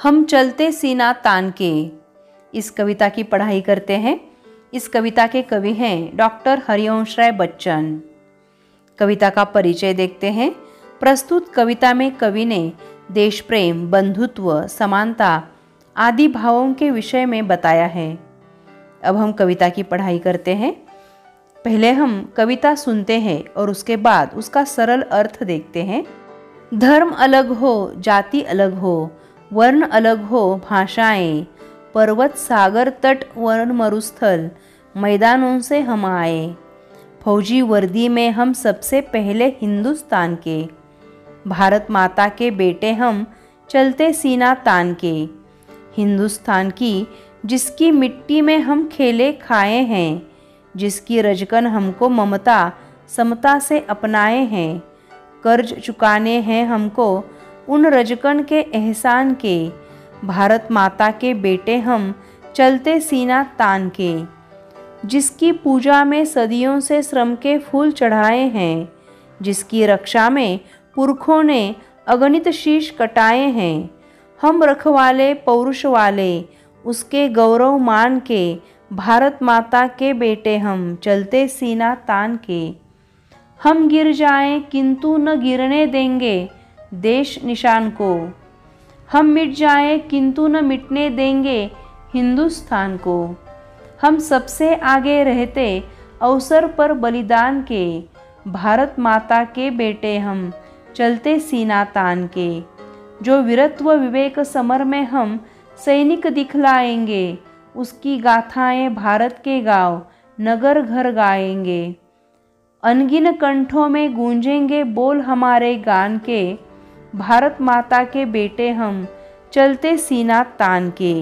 हम चलते सीना तान के। इस कविता की पढ़ाई करते हैं। इस कविता के कवि हैं डॉक्टर हरिवंश राय बच्चन। कविता का परिचय देखते हैं। प्रस्तुत कविता में कवि ने देश प्रेम, बंधुत्व, समानता आदि भावों के विषय में बताया है। अब हम कविता की पढ़ाई करते हैं। पहले हम कविता सुनते हैं और उसके बाद उसका सरल अर्थ देखते हैं। धर्म अलग हो, जाति अलग हो, वर्ण अलग हो, भाषाएं, पर्वत सागर तट वन मरुस्थल, मैदानों से हम आए। फौजी वर्दी में हम सबसे पहले हिंदुस्तान के, भारत माता के बेटे हम चलते सीना तान के। हिंदुस्तान की जिसकी मिट्टी में हम खेले खाए हैं, जिसकी रजकन हमको ममता समता से अपनाए हैं। कर्ज चुकाने हैं हमको उन रजकन के एहसान के, भारत माता के बेटे हम चलते सीना तान के। जिसकी पूजा में सदियों से श्रम के फूल चढ़ाए हैं, जिसकी रक्षा में पुरखों ने अगणित शीश कटाए हैं। हम रखवाले पौरुष वाले उसके गौरव मान के, भारत माता के बेटे हम चलते सीना तान के। हम गिर जाएं किंतु न गिरने देंगे देश निशान को, हम मिट जाएं किंतु न मिटने देंगे हिंदुस्तान को। हम सबसे आगे रहते अवसर पर बलिदान के, भारत माता के बेटे हम चलते सीना तान के। जो वीरत्व विवेक समर में हम सैनिक दिखलाएंगे, उसकी गाथाएं भारत के गांव नगर घर गाएंगे। अनगिन कंठों में गूंजेंगे बोल हमारे गान के, भारत माता के बेटे हम चलते सीना तान के।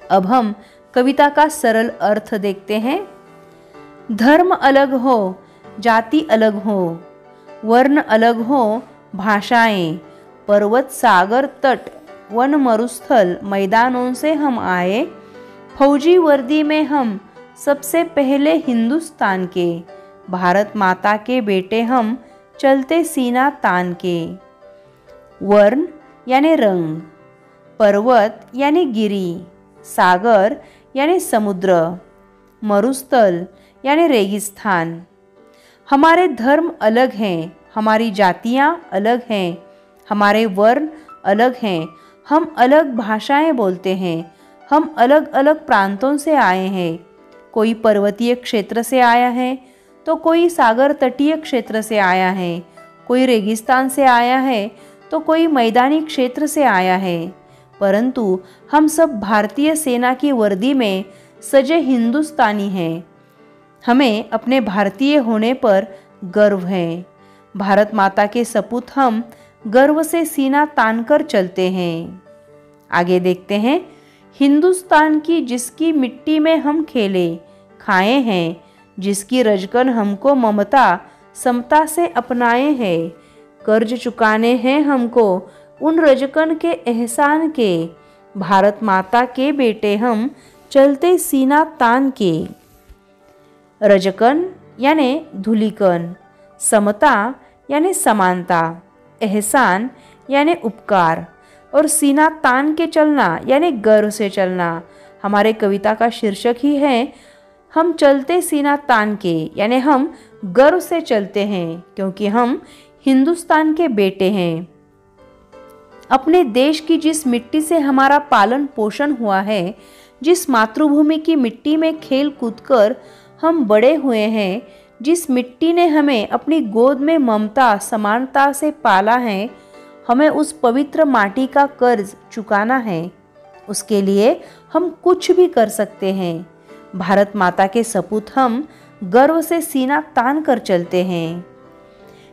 अब हम कविता का सरल अर्थ देखते हैं। धर्म अलग हो, जाति अलग हो, वर्ण अलग हो, भाषाएं, पर्वत सागर तट वन मरुस्थल, मैदानों से हम आए। फौजी वर्दी में हम सबसे पहले हिंदुस्तान के, भारत माता के बेटे हम चलते सीना तान के। वर्ण यानी रंग, पर्वत यानी गिरी, सागर यानी समुद्र, मरुस्थल यानी रेगिस्तान। हमारे धर्म अलग हैं, हमारी जातियां अलग हैं, हमारे वर्ण अलग हैं, हम अलग भाषाएं बोलते हैं, हम अलग अलग प्रांतों से आए हैं। कोई पर्वतीय क्षेत्र से आया है तो कोई सागर तटीय क्षेत्र से आया है, कोई रेगिस्तान से आया है तो कोई मैदानी क्षेत्र से आया है। परंतु हम सब भारतीय सेना की वर्दी में सजे हिंदुस्तानी हैं। हमें अपने भारतीय होने पर गर्व है। भारत माता के सपूत हम गर्व से सीना तानकर चलते हैं। आगे देखते हैं। हिंदुस्तान की जिसकी मिट्टी में हम खेले खाए हैं, जिसकी रजकन हमको ममता समता से अपनाए हैं। कर्ज चुकाने हैं हमको उन रजकन के एहसान के, भारत माता के बेटे हम चलते सीना तान के। रजकन यानी धूलिकन, समता यानी समानता, एहसान यानी उपकार और सीना तान के चलना यानी गर्व से चलना। हमारे कविता का शीर्षक ही है हम चलते सीना तान के, यानी हम गर्व से चलते हैं क्योंकि हम हिंदुस्तान के बेटे हैं। अपने देश की जिस मिट्टी से हमारा पालन पोषण हुआ है, जिस मातृभूमि की मिट्टी में खेल कूद कर हम बड़े हुए हैं, जिस मिट्टी ने हमें अपनी गोद में ममता समानता से पाला है, हमें उस पवित्र माटी का कर्ज चुकाना है। उसके लिए हम कुछ भी कर सकते हैं। भारत माता के सपूत हम गर्व से सीना तान कर चलते हैं।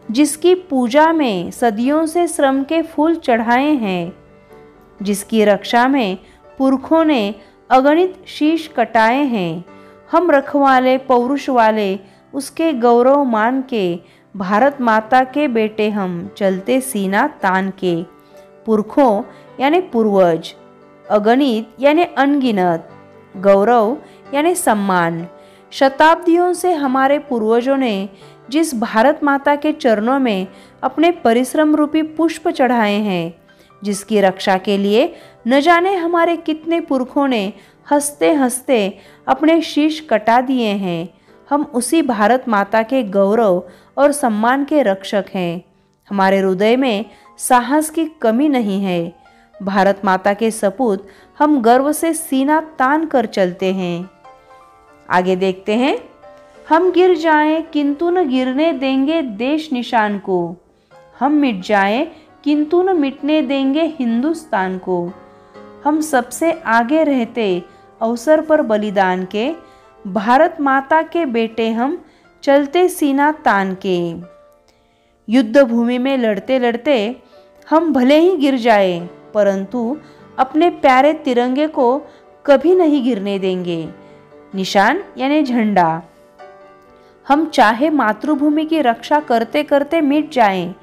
जिसकी पूजा में सदियों से श्रम के फूल चढ़ाए हैं, जिसकी रक्षा में पुरखों ने अगणित शीश कटाए हैं। हम रखवाले पौरुष वाले उसके गौरव मान के, भारत माता के बेटे हम चलते सीना तान के। पुरखों यानी पूर्वज, अगणित यानी अनगिनत, गौरव यानी सम्मान। शताब्दियों से हमारे पूर्वजों ने जिस भारत माता के चरणों में अपने परिश्रम रूपी पुष्प चढ़ाए हैं, जिसकी रक्षा के लिए न जाने हमारे कितने पुरखों ने हंसते हंसते अपने शीश कटा दिए हैं। हम उसी भारत माता के गौरव और सम्मान के रक्षक हैं। हमारे हृदय में साहस की कमी नहीं है। भारत माता के सपूत हम गर्व से सीना तान कर चलते हैं। आगे देखते हैं। हम गिर जाएं किंतु न गिरने देंगे देश निशान को। हम मिट जाएं किंतु न मिटने देंगे हिंदुस्तान को। हम सबसे आगे रहते अवसर पर बलिदान के। भारत माता के बेटे हम चलते सीना तान के। युद्ध भूमि में लड़ते लड़ते हम भले ही गिर जाए, परंतु अपने प्यारे तिरंगे को कभी नहीं गिरने देंगे। निशान यानी झंडा। हम चाहे मातृभूमि की रक्षा करते करते मिट जाएं,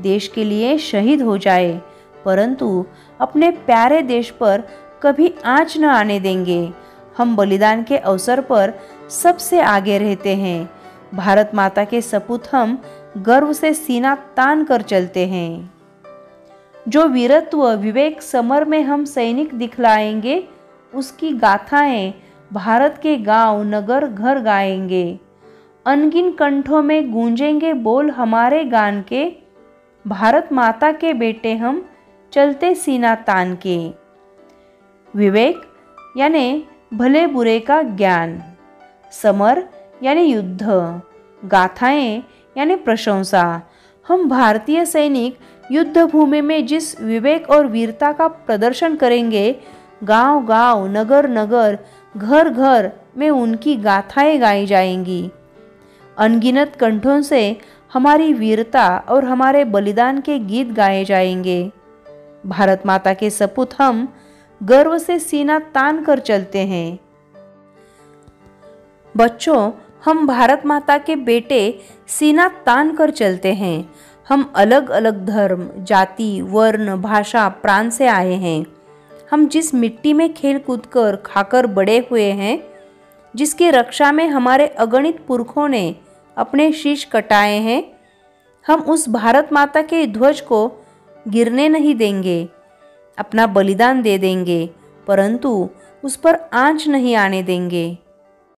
देश के लिए शहीद हो जाए, परंतु अपने प्यारे देश पर कभी आंच न आने देंगे। हम बलिदान के अवसर पर सबसे आगे रहते हैं। भारत माता के सपूत हम गर्व से सीना तान कर चलते हैं। जो वीरत्व विवेक समर में हम सैनिक दिखलाएंगे, उसकी गाथाएं भारत के गांव नगर घर गाएंगे। अनगिन कंठों में गूंजेंगे बोल हमारे गान के। भारत माता के बेटे हम चलते सीना तान के। विवेक यानी भले बुरे का ज्ञान। समर यानी युद्ध। गाथाएं यानी प्रशंसा। हम भारतीय सैनिक युद्ध भूमि में जिस विवेक और वीरता का प्रदर्शन करेंगे, गांव गांव नगर नगर घर घर में उनकी गाथाएं गाई जाएंगी। अनगिनत कंठों से हमारी वीरता और हमारे बलिदान के गीत गाए जाएंगे। भारत माता के सपूत हम गर्व से सीना तान कर चलते हैं। बच्चों, हम भारत माता के बेटे सीना तान कर चलते हैं। हम अलग अलग धर्म, जाति, वर्ण, भाषा, प्रांत से आए हैं। हम जिस मिट्टी में खेल कूद कर खाकर बड़े हुए हैं, जिसकी रक्षा में हमारे अगणित पुरखों ने अपने शीश कटाए हैं, हम उस भारत माता के ध्वज को गिरने नहीं देंगे। अपना बलिदान दे देंगे, परंतु उस पर आंच नहीं आने देंगे।